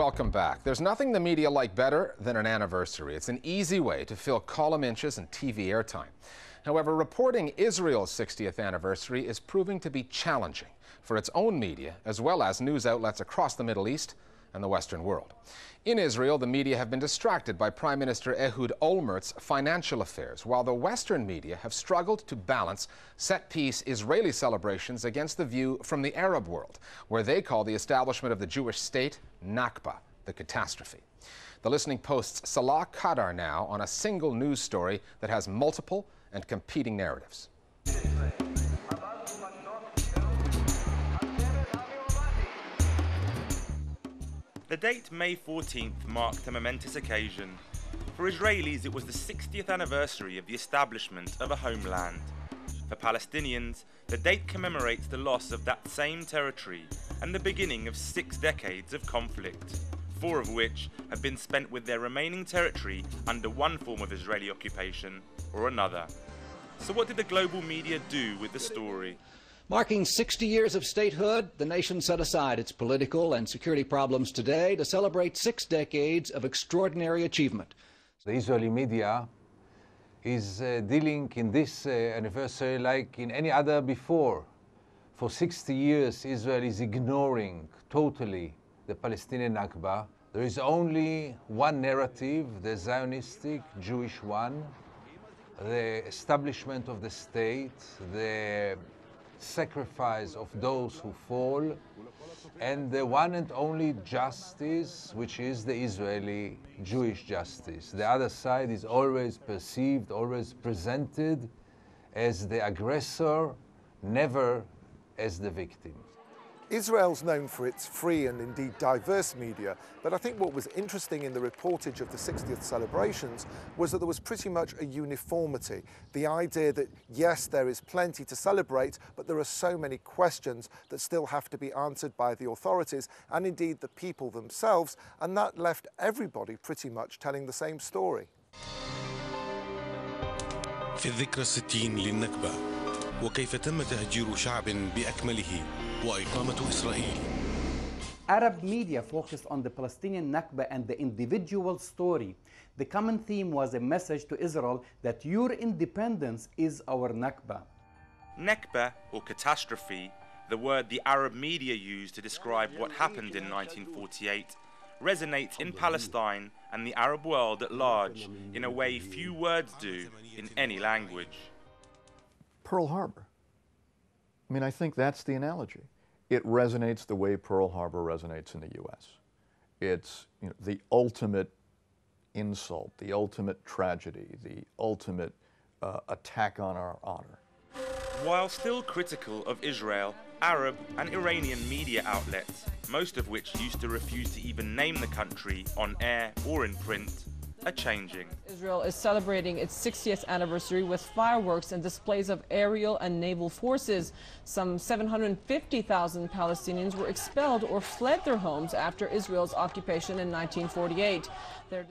Welcome back. There's nothing the media like better than an anniversary. It's an easy way to fill column inches and TV airtime. However, reporting Israel's 60th anniversary is proving to be challenging for its own media, as well as news outlets across the Middle East and the Western world. In Israel, the media have been distracted by Prime Minister Ehud Olmert's financial affairs, while the Western media have struggled to balance set-piece Israeli celebrations against the view from the Arab world, where they call the establishment of the Jewish state Nakba, the catastrophe. The Listening Post's Salah Qadar now on a single news story that has multiple and competing narratives. The date May 14th marked a momentous occasion. For Israelis, it was the 60th anniversary of the establishment of a homeland. For Palestinians, the date commemorates the loss of that same territory and the beginning of 6 decades of conflict, 4 of which have been spent with their remaining territory under one form of Israeli occupation or another. So what did the global media do with the story? Marking 60 years of statehood, the nation set aside its political and security problems today to celebrate 6 decades of extraordinary achievement. The Israeli media is dealing in this anniversary like in any other before. For 60 years, Israel is ignoring totally the Palestinian Nakba. There is only one narrative, the Zionistic Jewish one, the establishment of the state, the sacrifice of those who fall, and the one and only justice, which is the Israeli Jewish justice. The other side is always perceived, always presented as the aggressor, never as the victim. Israel's known for its free and indeed diverse media, but I think what was interesting in the reportage of the 60th celebrations was that there was pretty much a uniformity. The idea that, yes, there is plenty to celebrate, but there are so many questions that still have to be answered by the authorities and indeed the people themselves, and that left everybody pretty much telling the same story. في الذكرى 60 للنكبة وكيف تم تهجير شعب بأكمله وإقامة إسرائيل. Arab media focused on the Palestinian Nakba and the individual story. The common theme was a message to Israel that your independence is our Nakba. Nakba, or catastrophe, the word the Arab media used to describe what happened in 1948, resonates in Palestine and the Arab world at large in a way few words do in any language. Pearl Harbor. I mean, I think that's the analogy. It resonates the way Pearl Harbor resonates in the U.S. It's, you know, the ultimate insult, the ultimate tragedy, the ultimate attack on our honor. While still critical of Israel, Arab and Iranian media outlets, most of which used to refuse to even name the country on air or in print, are changing. Israel is celebrating its 60th anniversary with fireworks and displays of aerial and naval forces. Some 750,000 Palestinians were expelled or fled their homes after Israel's occupation in 1948.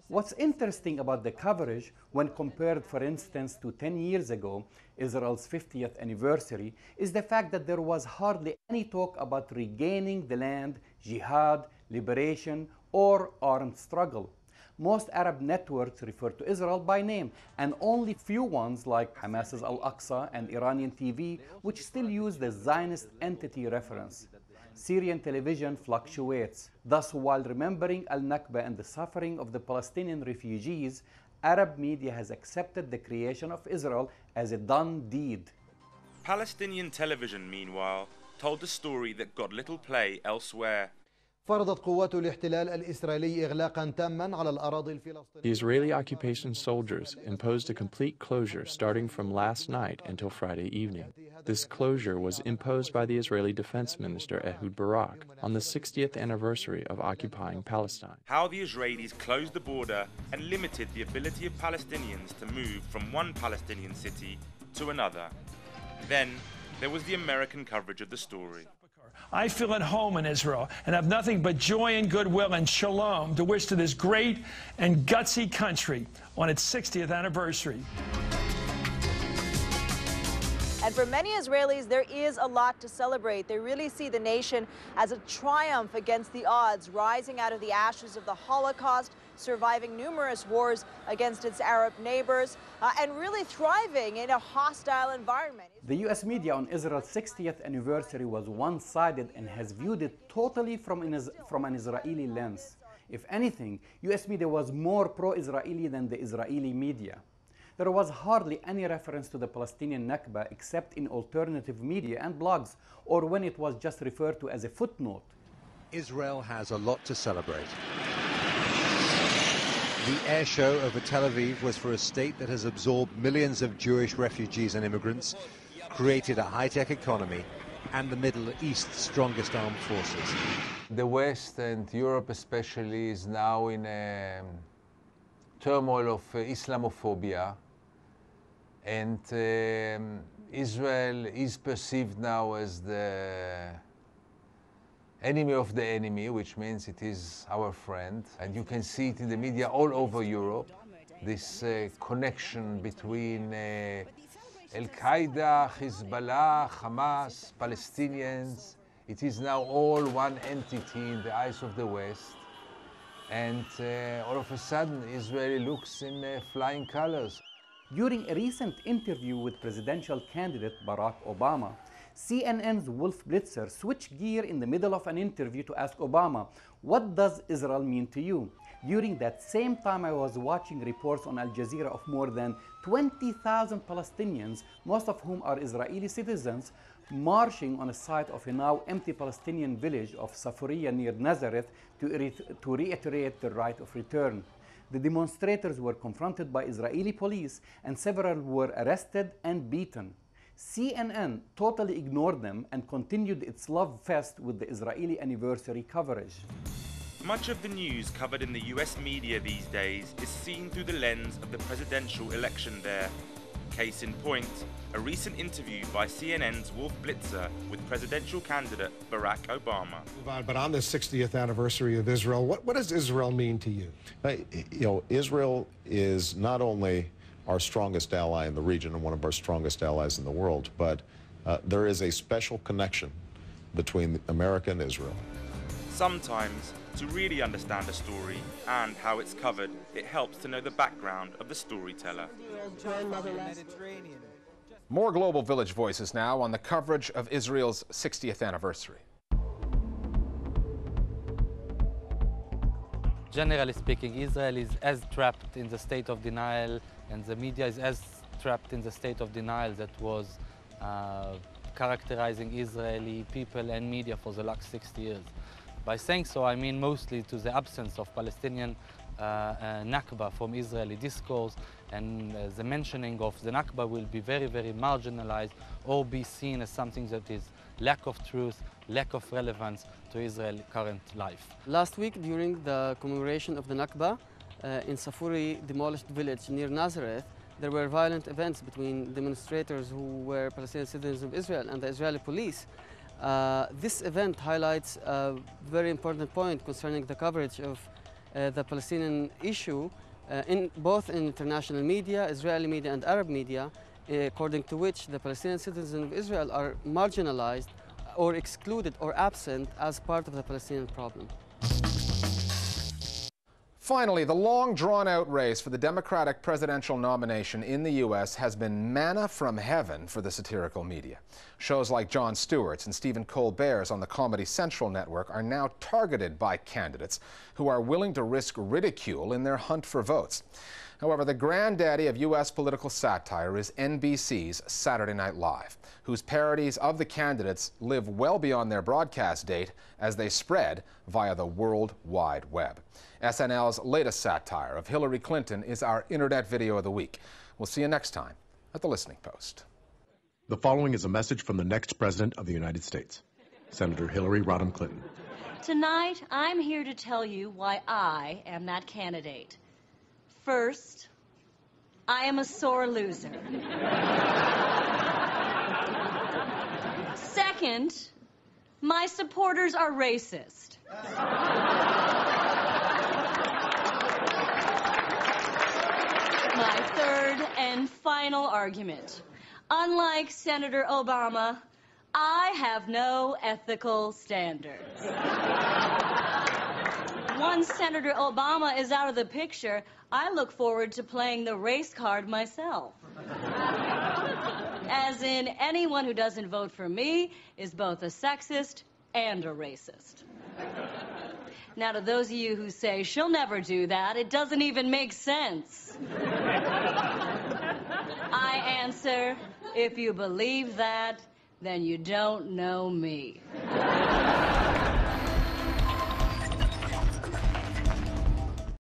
What's interesting about the coverage, when compared, for instance, to 10 years ago, Israel's 50th anniversary, is the fact that there was hardly any talk about regaining the land, jihad, liberation, or armed struggle. Most Arab networks refer to Israel by name, and only few ones like Hamas's Al-Aqsa and Iranian TV, which still use the Zionist entity reference. Syrian television fluctuates. Thus, while remembering Al-Nakba and the suffering of the Palestinian refugees, Arab media has accepted the creation of Israel as a done deed. Palestinian television, meanwhile, told a story that got little play elsewhere. The Israeli occupation soldiers imposed a complete closure starting from last night until Friday evening. This closure was imposed by the Israeli Defense Minister Ehud Barak on the 60th anniversary of occupying Palestine. How the Israelis closed the border and limited the ability of Palestinians to move from one Palestinian city to another. Then there was the American coverage of the story. I feel at home in Israel and have nothing but joy and goodwill and shalom to wish to this great and gutsy country on its 60th anniversary. And for many Israelis, there is a lot to celebrate. They really see the nation as a triumph against the odds, rising out of the ashes of the Holocaust, surviving numerous wars against its Arab neighbors, and really thriving in a hostile environment. The U.S. media on Israel's 60th anniversary was one-sided and has viewed it totally from an Israeli lens. If anything, U.S. media was more pro-Israeli than the Israeli media. There was hardly any reference to the Palestinian Nakba except in alternative media and blogs, or when it was just referred to as a footnote. Israel has a lot to celebrate. The air show over Tel Aviv was for a state that has absorbed millions of Jewish refugees and immigrants, created a high-tech economy, and the Middle East's strongest armed forces. The West and Europe especially is now in a turmoil of Islamophobia, and Israel is perceived now as the enemy of the enemy, which means it is our friend. And you can see it in the media all over Europe, this connection between Al-Qaeda, Hezbollah, Hamas, Palestinians. It is now all one entity in the eyes of the West. And all of a sudden, Israel looks in flying colors. During a recent interview with presidential candidate Barack Obama, CNN's Wolf Blitzer switched gear in the middle of an interview to ask Obama, "What does Israel mean to you?" During that same time, I was watching reports on Al Jazeera of more than 20,000 Palestinians, most of whom are Israeli citizens, marching on the site of a now empty Palestinian village of Safuriya near Nazareth to reiterate the right of return. The demonstrators were confronted by Israeli police and several were arrested and beaten. CNN totally ignored them and continued its love fest with the Israeli anniversary coverage. Much of the news covered in the US media these days is seen through the lens of the presidential election there. Case in point, a recent interview by CNN's Wolf Blitzer with presidential candidate Barack Obama. But on the 60th anniversary of Israel, what does Israel mean to you? Israel is not only our strongest ally in the region and one of our strongest allies in the world, but there is a special connection between America and Israel. Sometimes, to really understand a story and how it's covered, it helps to know the background of the storyteller. More Global Village Voices now on the coverage of Israel's 60th anniversary. Generally speaking, Israel is as trapped in the state of denial, and the media is as trapped in the state of denial that was characterizing Israeli people and media for the last 60 years. By saying so, I mean mostly to the absence of Palestinian Nakba from Israeli discourse, and the mentioning of the Nakba will be very, very marginalized or be seen as something that is lack of truth, lack of relevance to Israel's current life. Last week, during the commemoration of the Nakba in Safuri demolished village near Nazareth, there were violent events between demonstrators who were Palestinian citizens of Israel and the Israeli police. This event highlights a very important point concerning the coverage of the Palestinian issue both in international media, Israeli media and Arab media, according to which the Palestinian citizens of Israel are marginalized or excluded or absent as part of the Palestinian problem. Finally, the long drawn-out race for the Democratic presidential nomination in the U.S. has been manna from heaven for the satirical media. Shows like Jon Stewart's and Stephen Colbert's on the Comedy Central network are now targeted by candidates who are willing to risk ridicule in their hunt for votes. However, the granddaddy of U.S. political satire is NBC's Saturday Night Live, whose parodies of the candidates live well beyond their broadcast date as they spread via the World Wide Web. SNL's latest satire of Hillary Clinton is our Internet Video of the Week. We'll see you next time at The Listening Post. The following is a message from the next President of the United States, Senator Hillary Rodham Clinton. Tonight, I'm here to tell you why I am that candidate. First, I am a sore loser. Second, my supporters are racist. My third and final argument. Unlike Senator Obama, I have no ethical standards. Once Senator Obama is out of the picture, I look forward to playing the race card myself. As in, anyone who doesn't vote for me is both a sexist and a racist. Now, to those of you who say, she'll never do that, it doesn't even make sense. I answer, if you believe that, then you don't know me.